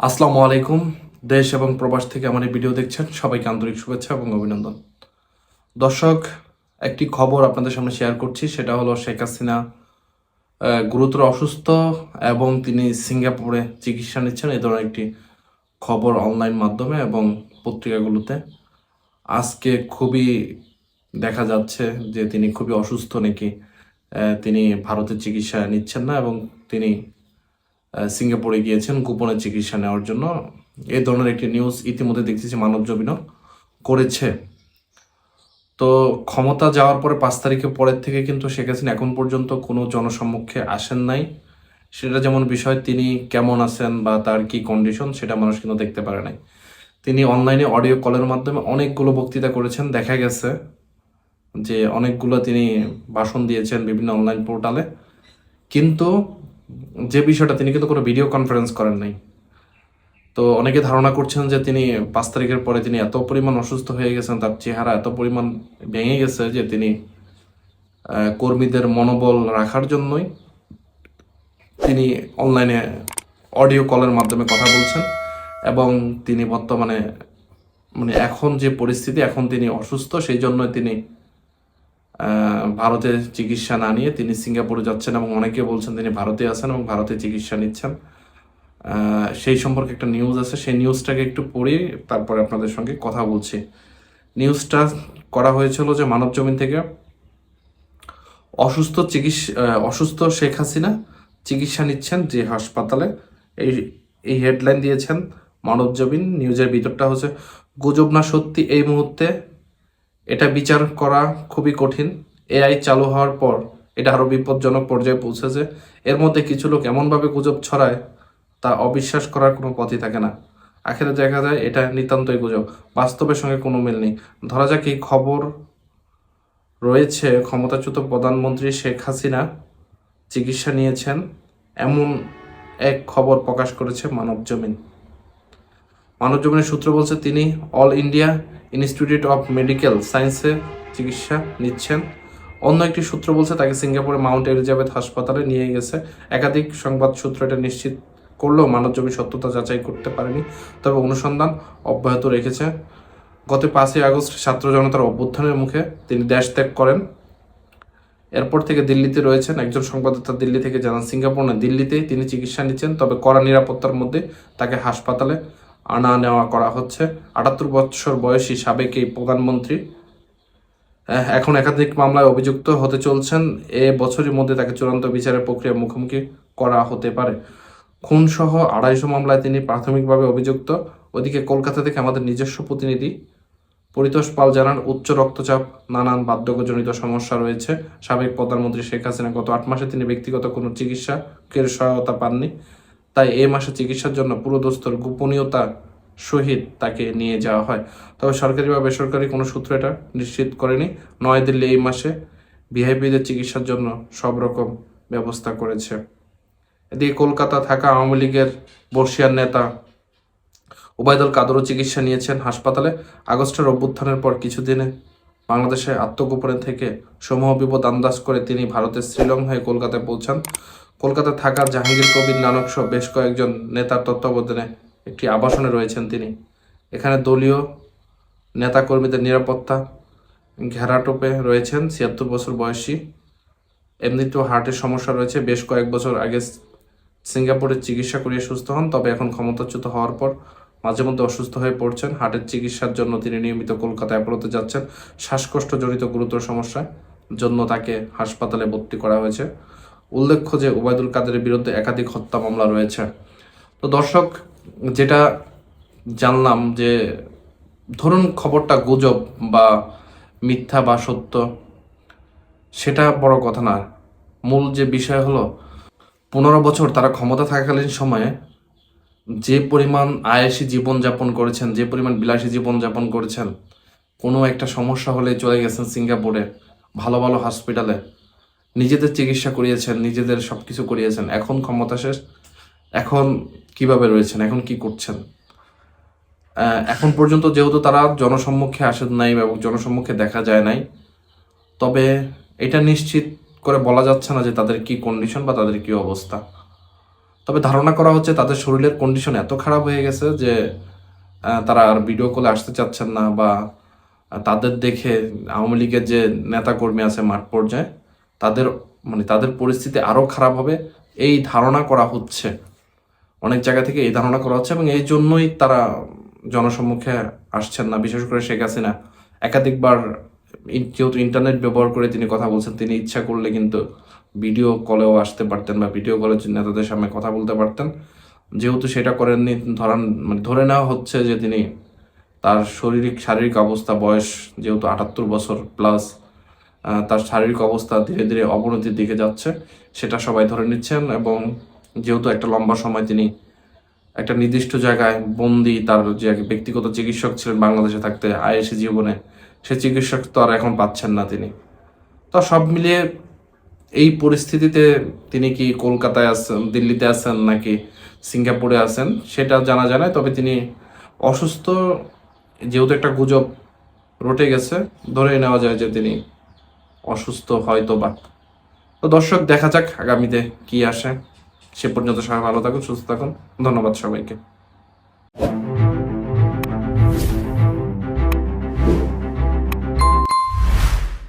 আসসালামু আলাইকুম। দেশ এবং প্রবাস থেকে আমার এই ভিডিও দেখছেন সবাইকে আন্তরিক শুভেচ্ছা এবং অভিনন্দন। দর্শক, একটি খবর আপনাদের সামনে শেয়ার করছি, সেটা হলো শেখ হাসিনা গুরুতর অসুস্থ এবং তিনি সিঙ্গাপুরে চিকিৎসা নিচ্ছেন। এই ধরনের একটি খবর অনলাইন মাধ্যমে এবং পত্রিকাগুলোতে আজকে খুবই দেখা যাচ্ছে যে তিনি খুবই অসুস্থ নাকি, তিনি ভারতের চিকিৎসা নিচ্ছেন না এবং তিনি সিঙ্গাপুরে গিয়েছেন গোপনে চিকিৎসা নেওয়ার জন্য। এই ধরনের একটি নিউজ ইতিমধ্যে দেখতেছি মানবজমিনও করেছে। তো ক্ষমতা যাওয়ার পরে 5 তারিখে পরের থেকে কিন্তু শেখ হাসিনা এখন পর্যন্ত কোনো জনসম্মুখে আসেন নাই। সেটা যেমন বিষয়, তিনি কেমন আছেন বা তার কি কন্ডিশন সেটা মানুষ কিন্তু দেখতে পারে নাই। তিনি অনলাইনে অডিও কলের মাধ্যমে অনেকগুলো বক্তৃতা করেছেন, দেখা গেছে যে অনেকগুলো তিনি ভাষণ দিয়েছেন বিভিন্ন অনলাইন পোর্টালে, কিন্তু যে বিষয়টা তিনি কিন্তু কোনো ভিডিও কনফারেন্স করেন নাই। তো অনেকে ধারণা করছেন যে তিনি 5 তারিখের পরে তিনি এত পরিমাণ অসুস্থ হয়ে গেছেন, তার চেহারা এত পরিমাণ ভেঙে গেছে যে তিনি কর্মীদের মনোবল রাখার জন্যই তিনি অনলাইনে অডিও কলের মাধ্যমে কথা বলছেন এবং তিনি বর্তমানে এখন যে পরিস্থিতি, এখন তিনি অসুস্থ, সেই জন্য তিনি ভারতে চিকিৎসা না নিয়ে তিনি সিঙ্গাপুরে যাচ্ছেন এবং অনেকে বলছেন তিনি ভারতে আছেন এবং ভারতে চিকিৎসা নিচ্ছেন। সেই সম্পর্কে একটা নিউজ আছে, সেই নিউজটাকে একটু পড়ে তারপরে আপনাদের সঙ্গে কথা বলছি। নিউজটা করা হয়েছিল যে মানবজমিন থেকে, অসুস্থ শেখ হাসিনা চিকিৎসা নিচ্ছেন যে হাসপাতালে, এই এই হেডলাইন দিয়েছেন মানবজমিন। নিউজের ভিতরটা হচ্ছে, গুজব না সত্যি এই মুহূর্তে এটা বিচার করা খুবই কঠিন। এআই চালু হওয়ার পর এটা আরও বিপজ্জনক পর্যায়ে পৌঁছেছে। এর মধ্যে কিছু লোক এমনভাবে গুজব ছড়ায় তা অবিশ্বাস করার কোনো পথই থাকে না। আখেরে দেখা যায় এটা নিতান্তই গুজব, বাস্তবের সঙ্গে কোনো মিল নেই। ধরা যাক এই খবর রয়েছে ক্ষমতাচ্যুত প্রধানমন্ত্রী শেখ হাসিনা চিকিৎসা নিয়েছেন, এমন এক খবর প্রকাশ করেছে মানবজমিন। মানবজমিনের সূত্র বলছে তিনি all India institute of medical সায়েন্সে চিকিৎসা নিচ্ছেন। অন্য একটি সূত্র বলছে তাকে সিঙ্গাপুরে মাউন্ট এলিজাবেথ হাসপাতালে নিয়ে গেছে। একাধিক সংবাদ সূত্র এটা নিশ্চিত করলেও মানবজমিন সত্যতা যাচাই করতে পারেনি, তবে অনুসন্ধান অব্যাহত রেখেছে। গত 5ই আগস্ট ছাত্র জনতার অভ্যুত্থানের মুখে তিনি দেশ ত্যাগ করেন। এরপর থেকে দিল্লিতে রয়েছেন। একজন সংবাদদাতা দিল্লি থেকে জানান, সিঙ্গাপুর না, দিল্লিতেই তিনি চিকিৎসা নিচ্ছেন, তবে কড়া নিরাপত্তার মধ্যে তাকে হাসপাতালে আনা নেওয়া করা হচ্ছে। 78 বছর বয়সী সাবেক এই প্রধানমন্ত্রী এখন একাধিক মামলায় অভিযুক্ত হতে চলছেন। এ বছরের মধ্যে তাকে চূড়ান্ত বিচারের প্রক্রিয়া মুখোমুখি করা হতে পারে। খুনসহ 250 মামলায় তিনি প্রাথমিকভাবে অভিযুক্ত। ওদিকে কলকাতা থেকে আমাদের নিজস্ব প্রতিনিধি পরিতোষ পাল জানান, উচ্চ রক্তচাপ, নানান বার্ধক্যজনিত সমস্যা রয়েছে। সাবেক প্রধানমন্ত্রী শেখ হাসিনা গত 8 মাসে তিনি ব্যক্তিগত কোনো চিকিৎসকের সহায়তা পাননি, তাই এই মাসে চিকিৎসার জন্য পুরোদস্তুর গোপনীয়তা সহিত তাকে নিয়ে যাওয়া হয়। তবে সরকারি বা বেসরকারি কোনো সূত্র এটা নিশ্চিত করেনি। নয়াদিল্লি এই মাসে ভিআইপিদের চিকিৎসার জন্য সব রকম ব্যবস্থা করেছে। এদিকে কলকাতা থাকা আওয়ামী লীগের বর্ষিয়ার নেতা ওবায়দুল কাদেরও চিকিৎসা নিয়েছেন হাসপাতালে। আগস্টের অভ্যুত্থানের পর কিছুদিনে বাংলাদেশে আত্মগোপনে থেকে সমূহ বিপদ আন্দাজ করে তিনি ভারতের শ্রীলং হয়ে কলকাতায় পৌঁছান। কলকাতায় থাকা জাহাঙ্গীর কবির নানক সহ বেশ কয়েকজন নেতার তত্ত্বাবধানে একটি আবাসনে রয়েছেন তিনি। এখানে দলীয় নেতাকর্মীদের নিরাপত্তা ঘেরাটোপে রয়েছেন 76 বছর বয়সী। এমনিতেও হার্টের সমস্যা রয়েছে, বেশ কয়েক বছর আগে সিঙ্গাপুরে চিকিৎসা করিয়ে সুস্থ হন, তবে এখন ক্ষমতাচ্যুত হওয়ার পর মাঝে মধ্যে অসুস্থ হয়ে পড়ছেন। হার্টের চিকিৎসার জন্য তিনি নিয়মিত কলকাতা অ্যাপোলোতে যাচ্ছেন। শ্বাসকষ্টজনিত গুরুতর সমস্যার জন্য তাকে হাসপাতালে ভর্তি করা হয়েছে। উল্লেখ্য যে ওবায়দুল কাদেরের বিরুদ্ধে একাধিক হত্যা মামলা রয়েছে। তো দর্শক, যেটা জানলাম যে ধরুন খবরটা গুজব বা মিথ্যা বা সত্য, সেটা বড় কথা না। মূল যে বিষয় হলো, 15 বছর তারা ক্ষমতা থাকাকালীন সময়ে যে পরিমাণ আয়েসি জীবনযাপন করেছেন, যে পরিমাণ বিলাসী জীবনযাপন করেছেন, কোনো একটা সমস্যা হলে চলে গেছেন সিঙ্গাপুরে ভালো ভালো হসপিটালে, নিজেদের চিকিৎসা করিয়েছেন, নিজেদের সব কিছু করিয়েছেন। এখন ক্ষমতা শেষ, এখন কিভাবে রয়েছেন, এখন কি করছেন? এখন পর্যন্ত যেহেতু তারা জনসম্মুখে আসেন নাই এবং জনসম্মুখে দেখা যায় নাই, তবে এটা নিশ্চিত করে বলা যাচ্ছে না যে তাদের কি কন্ডিশন বা তাদের কি অবস্থা। তো তবে ধারণা করা হচ্ছে তাদের শরীরের কন্ডিশন এত খারাপ হয়ে গেছে যে তারা আর ভিডিও কলে আসতে চাচ্ছেন না, বা তাদের দেখে আওয়ামী লীগের যে নেতাকর্মী আছে মাঠ পর্যায়ে তাদের পরিস্থিতি আরও খারাপ হবে এই ধারণা করা হচ্ছে। অনেক জায়গা থেকে এই ধারণা করা হচ্ছে এবং এই জন্যই তারা জনসম্মুখে আসছেন না। বিশেষ করে শেখ হাসিনা একাধিকবার যেহেতু ইন্টারনেট ব্যবহার করে তিনি কথা বলছেন, তিনি ইচ্ছা করলে কিন্তু ভিডিও কলেও আসতে পারতেন বা ভিডিও কলে নেতাদের সামনে কথা বলতে পারতেন। যেহেতু সেটা করেননি, ধরে নেওয়া হচ্ছে যে তিনি তার শারীরিক অবস্থা, বয়স যেহেতু 78 বছর প্লাস, তার শারীরিক অবস্থা ধীরে ধীরে অবনতির দিকে যাচ্ছে সেটা সবাই ধরে নিচ্ছেন। এবং যেহেতু একটা লম্বা সময় তিনি একটা নির্দিষ্ট জায়গায় বন্দি, তার যে ব্যক্তিগত চিকিৎসক ছিলেন বাংলাদেশে থাকতে আইএসি জীবনে, সে চিকিৎসক তো আর এখন পাচ্ছেন না তিনি। তো সব মিলিয়ে এই পরিস্থিতিতে তিনি কি কলকাতায় আছেন, দিল্লিতে আছেন নাকি সিঙ্গাপুরে আছেন সেটা জানা যায় না। তবে তিনি অসুস্থ, যেহেতু একটা গুজব রটে গেছে, ধরে নেওয়া যায় যে তিনি অসুস্থ হয়তো বা। তো দর্শক, দেখা যাক আগামীতে কি আসে। সে পর্যন্ত সবাই ভালো থাকুন, সুস্থ থাকুন। ধন্যবাদ সবাইকে।